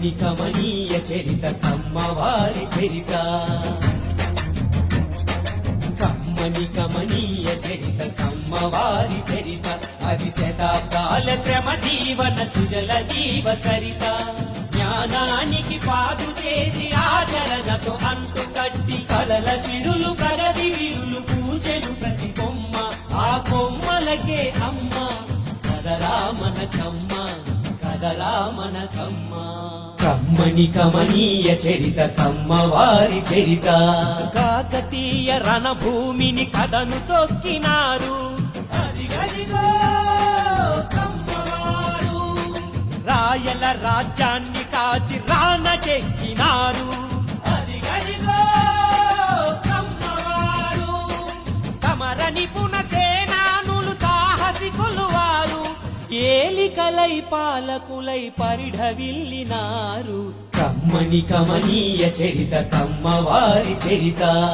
కమ్మని కమనీయ చరిత కమ్మవారి చరిత కమ్మని కమనీయ చరిత కమ్మవారి చరిత అది శతాబ్దాల శ్రమ జీవన సుజల జీవ సరిత జ్ఞానానికి పాదు చేసి ఆచరణతో అంటు కట్టి కలల సిరులు ప్రగతి విరులు పూచెను ప్రతి కొమ్మ ఆ కొమ్మలకే అమ్మ కదరా మన కమ్మ కదరా మన కమ్మ కమ్మని కమనీయ చరిత కమ్మవారి చరిత కాకతీయ రణభూమిని కథను తొక్కినారు అదిగదిగో కమ్మవారు రాయల రాజ్యాన్ని కాచి రానకెక్కినారు అదిగదిగో కమ్మవారు సమర నిపుణ సేనానులు సాహసికులు వారు ఏలికలై పాలకులై పరిఢవిల్లినారు కమ్మని కమనీయ చరిత కమ్మవారి చరిత